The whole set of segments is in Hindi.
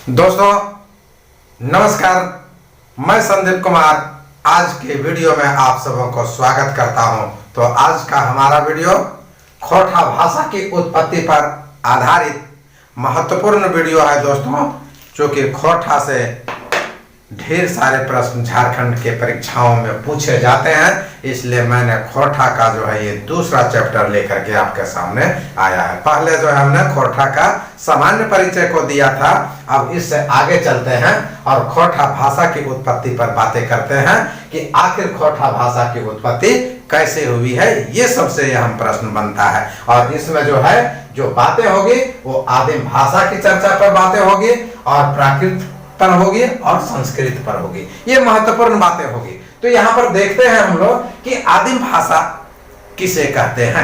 दोस्तों नमस्कार, मैं संदीप कुमार आज के वीडियो में आप सबों को स्वागत करता हूं। तो आज का हमारा वीडियो खोरठा भाषा की उत्पत्ति पर आधारित महत्वपूर्ण वीडियो है दोस्तों, जो कि खोरठा से ढेर सारे प्रश्न झारखंड के परीक्षाओं में पूछे जाते हैं, इसलिए मैंने खोरठा का जो है ये दूसरा चैप्टर लेकर के आपके सामने आया है। पहले जो है हमने खोरठा का सामान्य परिचय को दिया था, अब इससे आगे चलते हैं और खोरठा भाषा की उत्पत्ति पर बातें करते हैं कि आखिर खोरठा भाषा की उत्पत्ति कैसे हुई है। ये सबसे अहम प्रश्न बनता है और इसमें जो बातें होगी वो आदिम भाषा की चर्चा पर बातें होगी और प्राकृत पर होगी और संस्कृत पर होगी। ये महत्वपूर्ण बातें होगी। तो यहाँ पर देखते हैं हम लोग कि आदिम भाषा किसे कहते हैं।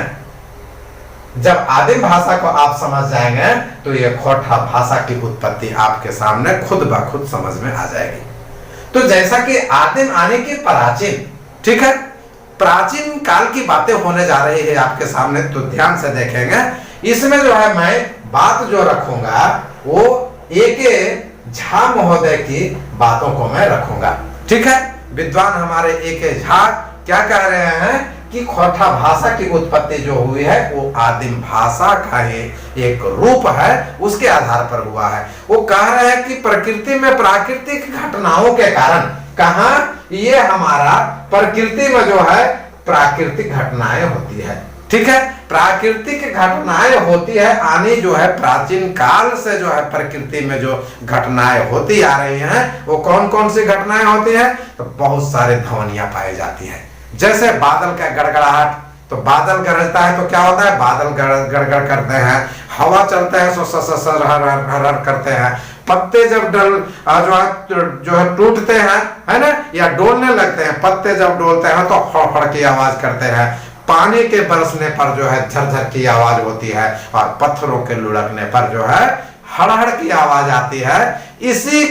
जब आदिम भाषा को आप समझ जाएंगे तो ये खोरठा भाषा की उत्पत्ति आपके सामने खुद ब खुद समझ में आ जाएगी। तो जैसा कि आदिम आने की प्राचीन, ठीक है, प्राचीन काल की बातें होने जा रही है आपके सामने, तो ध्यान से देखेंगे। इसमें जो है मैं बात जो रखूंगा वो एक झा महोदय की बातों को मैं रखूंगा, ठीक है। विद्वान हमारे एक झा क्या कह रहे हैं कि खोरठा भाषा की उत्पत्ति जो हुई है वो आदिम भाषा का ही एक रूप है, उसके आधार पर हुआ है। वो कह रहे हैं कि प्रकृति में प्राकृतिक घटनाओं के कारण, कहा ये हमारा प्रकृति में जो है प्राकृतिक घटनाएं होती है, ठीक है, प्राकृतिक घटनाएं होती है। आनी जो है प्राचीन काल से जो है प्रकृति में जो घटनाएं होती आ रही हैं, वो कौन कौन सी घटनाएं होती हैं, तो बहुत सारे ध्वनियां पाई जाती हैं। जैसे बादल का गड़गड़ाहट, तो बादल गरजता है तो क्या होता है, बादल गड़गड़ करते हैं, हवा चलते हैं तो हर करते हैं, पत्ते जब जो है टूटते हैं, है ना, या डोलने लगते हैं, पत्ते जब डोलते हैं तो फड़ की आवाज करते हैं, पानी के बरसने पर जो है झरझर की आवाज होती है और पत्थरों के लुढ़कने पर जो है हड़हड़ की आवाज आती है। इसी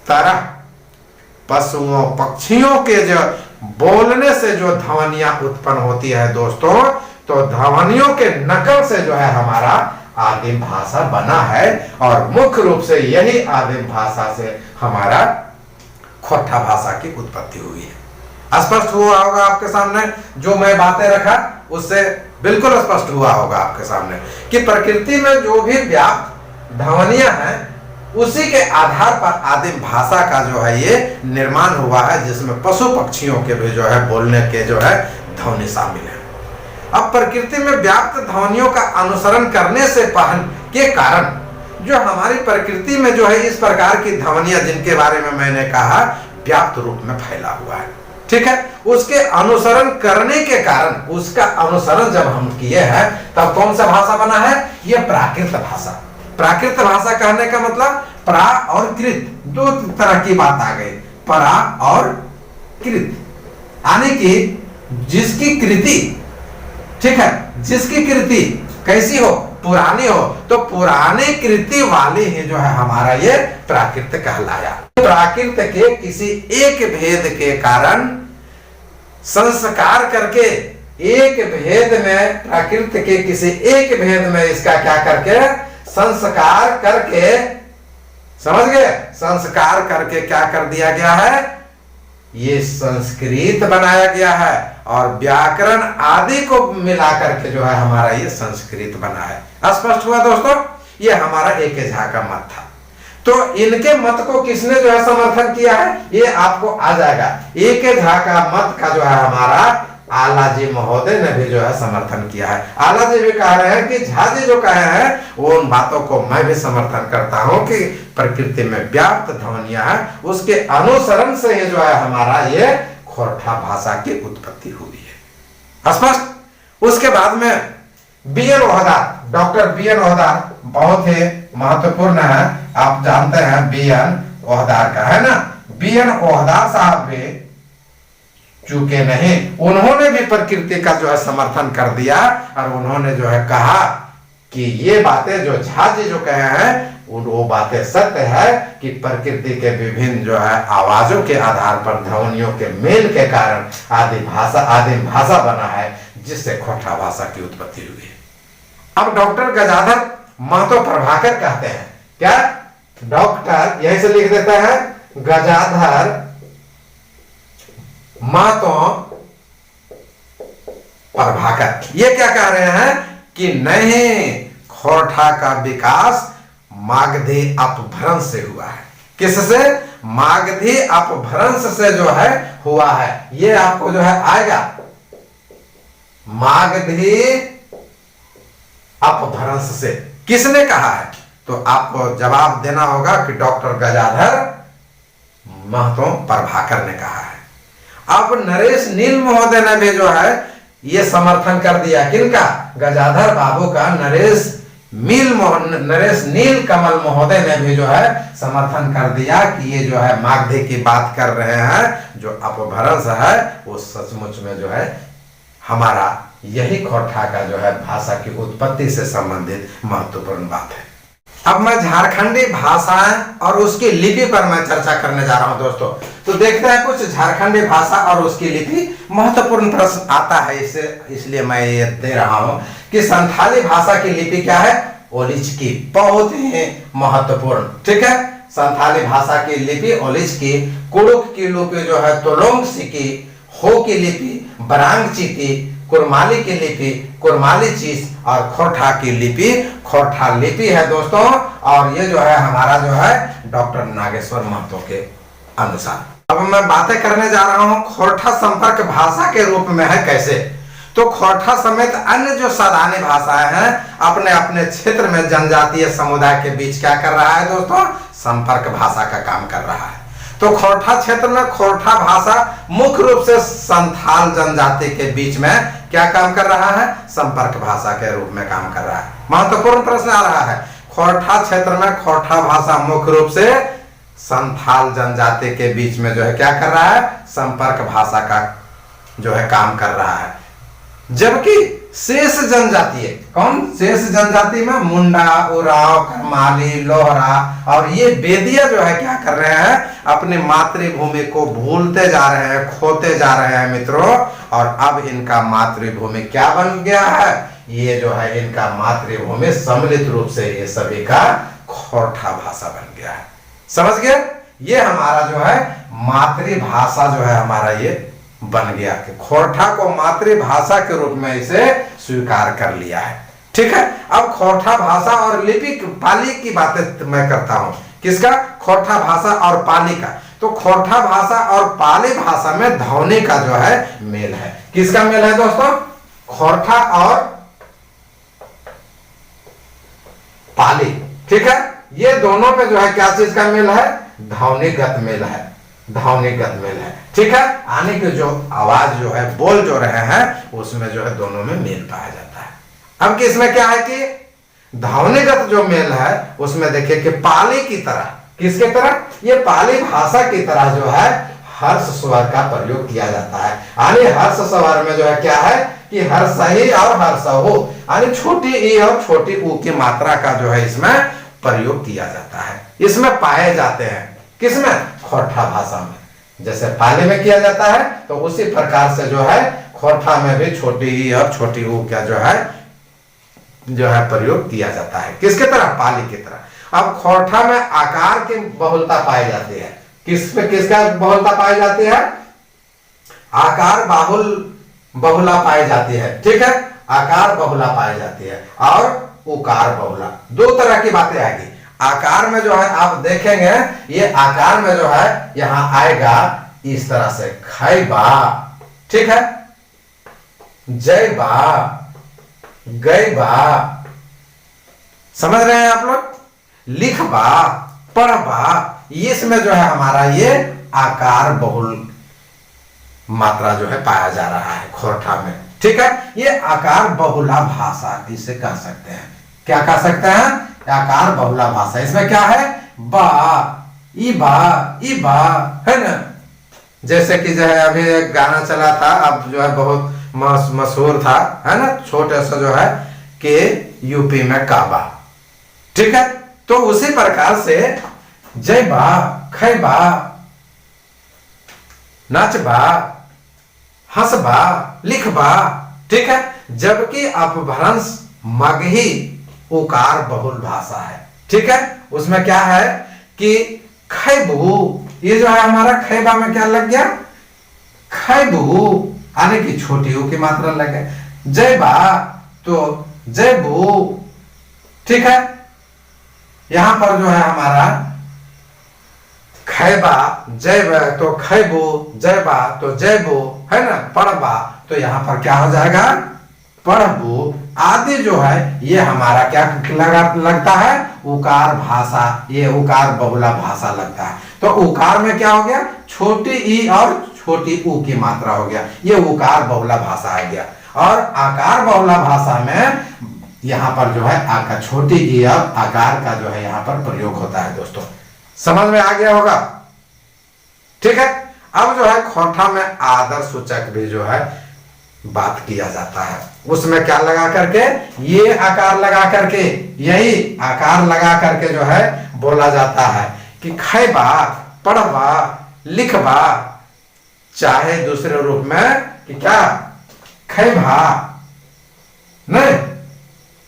तरह पशुओं पक्षियों के जो बोलने से जो ध्वनियां उत्पन्न होती है दोस्तों, तो ध्वनियों के नकल से जो है हमारा आदिम भाषा बना है और मुख्य रूप से यही आदिम भाषा से हमारा खोरठा भाषा की उत्पत्ति हुई है। स्पष्ट हुआ होगा आपके सामने, जो मैं बातें रखा उससे बिल्कुल स्पष्ट हुआ होगा आपके सामने कि प्रकृति में जो भी व्याप्त ध्वनियां हैं उसी के आधार पर आदिम भाषा का जो है ये निर्माण हुआ है, जिसमें पशु पक्षियों के भी जो है बोलने के जो है ध्वनि शामिल है। अब प्रकृति में व्याप्त ध्वनियों का अनुसरण करने से के कारण जो हमारी प्रकृति में जो है इस प्रकार की ध्वनियां, जिनके बारे में मैंने कहा व्याप्त रूप में फैला हुआ है, ठीक है, उसके अनुसरण करने के कारण, उसका अनुसरण जब हम किए हैं तब कौन सा भाषा बना है, यह प्राकृत भाषा। प्राकृत भाषा कहने का मतलब प्रा और कृत, दो तरह की बात आ गई, परा और कृत, यानी कि जिसकी कृति, ठीक है, जिसकी कृति कैसी हो, पुरानी हो, तो पुराने कृति वाली ही जो है हमारा ये प्राकृत कहलाया। प्राकृत के किसी एक भेद के कारण संस्कार करके, एक भेद में प्राकृत के किसी एक भेद में इसका क्या करके संस्कार करके, समझ गए, संस्कार करके क्या कर दिया गया है, ये संस्कृत बनाया गया है और व्याकरण आदि को मिला करके जो है हमारा ये संस्कृत बना है। स्पष्ट हुआ दोस्तों, ये हमारा एक झा का मत था। तो इनके मत को किसने जो है समर्थन किया है, ये आपको आ जाएगा। एक झा का मत का जो है हमारा आलाजी महोदय ने भी जो है समर्थन किया है। आलाजी भी कह रहे हैं कि झा जी जो कहे हैं वो उन बातों को मैं भी समर्थन करता हूं कि प्रकृति में व्याप्त ध्वनियां है, उसके अनुसरण से ही जो है हमारा ये खोरठा भाषा की उत्पत्ति हुई है। स्पष्ट। उसके बाद में B N Ohdar, doctor B N Ohdar बहुत ही महत्वपूर्ण है, आप जानते हैं बीएन ओहदार का, है ना। बीएन ओहदार साहब भी चूके नहीं, उन्होंने भी प्रकृति का जो है समर्थन कर दिया और उन्होंने जो है कहा कि ये बातें जो झा जी जो कहे हैं वो बातें सत्य है कि प्रकृति के विभिन्न जो है आवाजों के आधार पर ध्वनियों के मेल के कारण आदिम भाषा बना है, जिससे खोरठा भाषा की उत्पत्ति हुई है। अब डॉक्टर गजाधर महतो प्रभाकर कहते हैं क्या डॉक्टर, यही से लिख देते हैं गजाधर महतो प्रभाकर। ये क्या कह रहे हैं कि नहीं, खोरठा का विकास मागधी अपभ्रंश से हुआ है। किससे? मागधी अपभ्रंश से जो है हुआ है। ये आपको जो है आएगा मागधी अपभ्रंश से। किसने कहा है? तो आपको जवाब देना होगा कि डॉक्टर गजाधर महतो प्रभाकर ने कहा है। अब नरेश नील महोदय ने भी जो है ये समर्थन कर दिया। किनका? गजाधर बाबू का। नरेश नील कमल महोदय ने भी जो है समर्थन कर दिया कि ये जो है मागधी की बात कर रहे हैं। जो अपभ्रंश है वो सचमुच में जो है हमारा यही खोरठा का जो है भाषा की उत्पत्ति से संबंधित महत्वपूर्ण बात है। अब मैं झारखंडी भाषाएं और उसकी लिपि पर मैं चर्चा करने जा रहा हूं दोस्तों। तो देखते हैं कुछ झारखंडी भाषा और उसकी लिपि। महत्वपूर्ण प्रश्न आता है इसलिए मैं ये दे रहा हूं कि संथाली भाषा की लिपि क्या है? ओलिच की। बहुत ही महत्वपूर्ण, ठीक है। संथाली भाषा की लिपि ओलिच की। कुड़ुक की लिपि जो है तोलोंगसी की। हो की लिपि बरांगची की। कुरमाली की लिपि कुरमाली चीज और खोरठा की लिपि खोरठा लिपि है दोस्तों। और ये जो है हमारा जो है डॉक्टर नागेश्वर महतो के अनुसार। अब मैं बातें करने जा रहा हूं खोरठा संपर्क भाषा के रूप में है कैसे। तो खोरठा समेत अन्य जो सदानी भाषाएं हैं अपने अपने क्षेत्र में जनजातीय समुदाय के बीच क्या कर रहा है दोस्तों? संपर्क भाषा का काम कर रहा है। तो खोरठा क्षेत्र में खोरठा भाषा मुख्य रूप से संथाल जनजाति के बीच में क्या काम कर रहा है? संपर्क भाषा के रूप में काम कर रहा है। महत्वपूर्ण प्रश्न आ रहा है। खोरठा क्षेत्र में खोरठा भाषा मुख्य रूप से संथाल जनजाति के बीच में जो है क्या कर रहा है? संपर्क भाषा का जो है काम कर रहा है। जबकि शेष जनजाति, कौन? शेष जनजाति में मुंडा, उराव, करमाली, लोहरा और ये बेदिया जो है क्या कर रहे हैं? अपनी मातृभूमि को भूलते जा रहे हैं, खोते जा रहे हैं मित्रों। और अब इनका मातृभूमि क्या बन गया है? ये जो है इनका मातृभूमि सम्मिलित रूप से ये सभी का खोरठा भाषा बन गया है। समझ गए? ये हमारा जो है मातृभाषा जो है हमारा ये बन गया कि खोरठा को मातृभाषा के रूप में इसे स्वीकार कर लिया है। ठीक है। अब खोरठा भाषा और लिपि पाली की बातें मैं करता हूं। किसका? खोरठा भाषा और पाली का। तो खोरठा भाषा और पाली भाषा में ध्वनि का जो है मेल है। किसका मेल है दोस्तों? खोरठा और पाली। ठीक है। ये दोनों में जो है क्या चीज का मेल है? ध्वनिगत मेल है। ध्वनिगत मेल है। ठीक है। आने की जो आवाज जो है बोल जो रहे हैं उसमें जो है दोनों में मेल पाया जाता है। अब किसमें क्या है कि ध्वनिगत जो मेल है उसमें देखिए कि पाली की तरह, किसके तरह? ये पाली भाषा की तरह जो है हर्ष स्वर का प्रयोग किया जाता है। यानी हर्ष स्वर में जो है क्या है कि हर्ष ही और हर्ष हो, यानी छोटी ई और छोटी ऊ की मात्रा का जो है इसमें प्रयोग किया जाता है। इसमें पाए जाते हैं। किसमें? खोरठा भाषा में। जैसे पाली में किया जाता है तो उसी प्रकार से जो है खोरठा में भी छोटी ई और छोटी ऊ का जो है प्रयोग किया जाता है। किसके तरह? पाली की तरह। अब खोरठा में आकार की बहुलता पाई जाती है। किसका बहुलता पाई जाती है? आकार बहुला पाई जाती है। ठीक है। आकार बहुला पाई जाती है और उकार बहुला, दो तरह की बातें आएगी। आकार में जो है आप देखेंगे ये आकार में जो है यहां आएगा इस तरह से खैबा, ठीक है, जयबा, गैबा, समझ रहे हैं आप लोग? लिखबा, पढ़बा, इसमें जो है हमारा ये आकार बहुल मात्रा जो है पाया जा रहा है खोरठा में। ठीक है। ये आकार बहुला भाषा इसे कह सकते हैं। क्या कह सकते हैं? आकार बहुला भाषा। इसमें क्या है? बा, इबा, इबा, है ना। जैसे कि जो है अभी एक गाना चला था, अब जो है बहुत मशहूर था, है ना, छोटे सा जो है कि यूपी में काबा। ठीक है। तो उसी प्रकार से जयबा, खैबा, नाचबा, हंसबा, लिखबा। ठीक है। जबकि अपभ्रंश मगही उकार बहुल भाषा है। ठीक है। उसमें क्या है कि खैबू, ये जो है हमारा खैबा में क्या लग गया, खैबू आने की छोटी ऊ की मात्रा लग गया। जैबा तो जैबू, ठीक है। यहां पर जो है हमारा खैबा जैब तो खैबू, जैबा तो जैबू, है ना। पढ़बा तो यहां पर क्या हो जाएगा, पढ़बू आदि जो है ये हमारा क्या लगता है, उकार भाषा, ये उकार बहुला भाषा लगता है। तो उकार में क्या हो गया, छोटी ई और छोटी ऊ की मात्रा हो गया, ये उकार बहुला भाषा आ गया। और आकार बहुला भाषा में यहाँ पर जो है आकार छोटी ई और आकार का जो है यहाँ पर प्रयोग होता है दोस्तों, समझ में आ गया होगा, ठीक है। अब जो है खोटा में आदर सूचक भी जो है बात किया जाता है, उसमें क्या लगा करके, ये आकार लगा करके, यही आकार लगा करके जो है बोला जाता है कि खैबा, पढ़बा, लिखबा, चाहे दूसरे रूप में कि क्या, खैबा, नहीं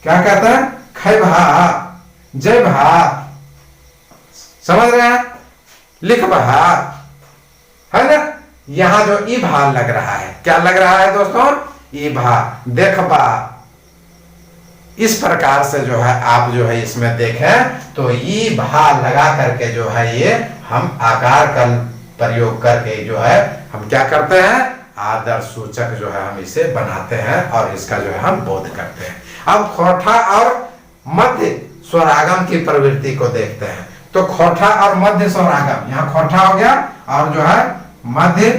क्या कहते हैं, खैबा, जैबा, समझ रहे हैं, लिखबा, है ना। यहां जो ई भा लग रहा है, क्या लग रहा है दोस्तों, ई भा, देखबा। इस प्रकार से जो है आप जो है इसमें देखें तो ई भा लगा करके जो है ये हम आकार का प्रयोग करके जो है हम क्या करते हैं, आदर सूचक जो है हम इसे बनाते हैं और इसका जो है हम बोध करते हैं। अब खोटा और मध्य स्वरागम की प्रवृत्ति को देखते हैं। तो खोटा और मध्य स्वरागम, यहाँ खोटा हो गया और जो है मध्य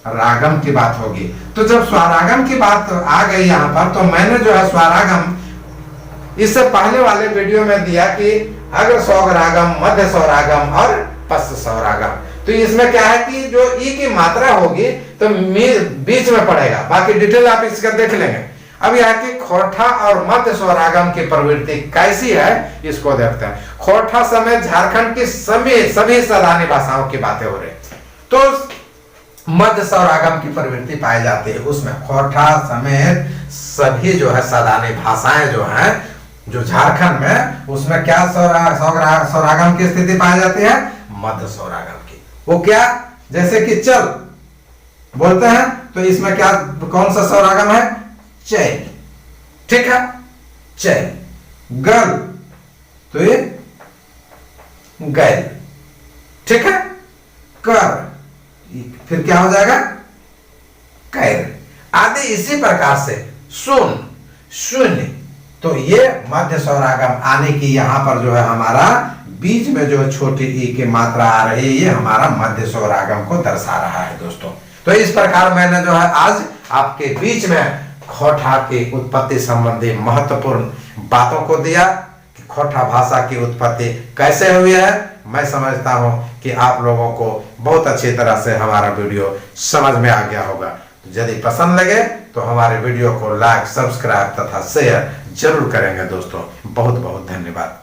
स्वरागम की बात होगी। तो जब स्वरागम की बात आ गई यहाँ पर, तो मैंने जो है स्वरागम इससे पहले वाले वीडियो में दिया कि अग्र स्वरागम, मध्य स्वरागम और पश्च स्वरागम। तो इसमें क्या है कि जो ई की मात्रा होगी तो बीच में पड़ेगा, बाकी डिटेल आप इसका देख लेंगे। अब यह कि खोटा और मध्य स्वरागम की प्रवृत्ति कैसी है इसको देखते हैं। खोटा समेत झारखंड की सभी सदानी भाषाओं की बातें हो रही, तो मध्य स्वरागम की प्रवृत्ति पाई जाती है, उसमें खोटा समेत सभी जो है सदानी भाषाएं जो हैं जो झारखंड में, उसमें क्या स्वरागम की स्थिति पाई जाती है, मध्य स्वरागम की। वो क्या, जैसे कि चल बोलते हैं तो इसमें क्या, कौन सा स्वरागम है, चैल, ठीक है, चैल। गल तो ये गैल, ठीक है। कर फिर क्या हो जाएगा, कैर आदि। इसी प्रकार से सुन, शून्य, तो ये मध्य स्वरागम आने की यहाँ पर जो है हमारा बीच में जो छोटी ई की मात्रा आ रही है, ये हमारा मध्य स्वरागम को दर्शा रहा है दोस्तों। तो इस प्रकार मैंने जो है आज आपके बीच में खोटा की उत्पत्ति संबंधी महत्वपूर्ण बातों को दिया कि खोटा भाषा की उत्पत्ति कैसे हुई है। मैं समझता हूं कि आप लोगों को बहुत अच्छी तरह से हमारा वीडियो समझ में आ गया होगा। यदि पसंद लगे तो हमारे वीडियो को लाइक, सब्सक्राइब तथा शेयर जरूर करेंगे दोस्तों। बहुत बहुत धन्यवाद।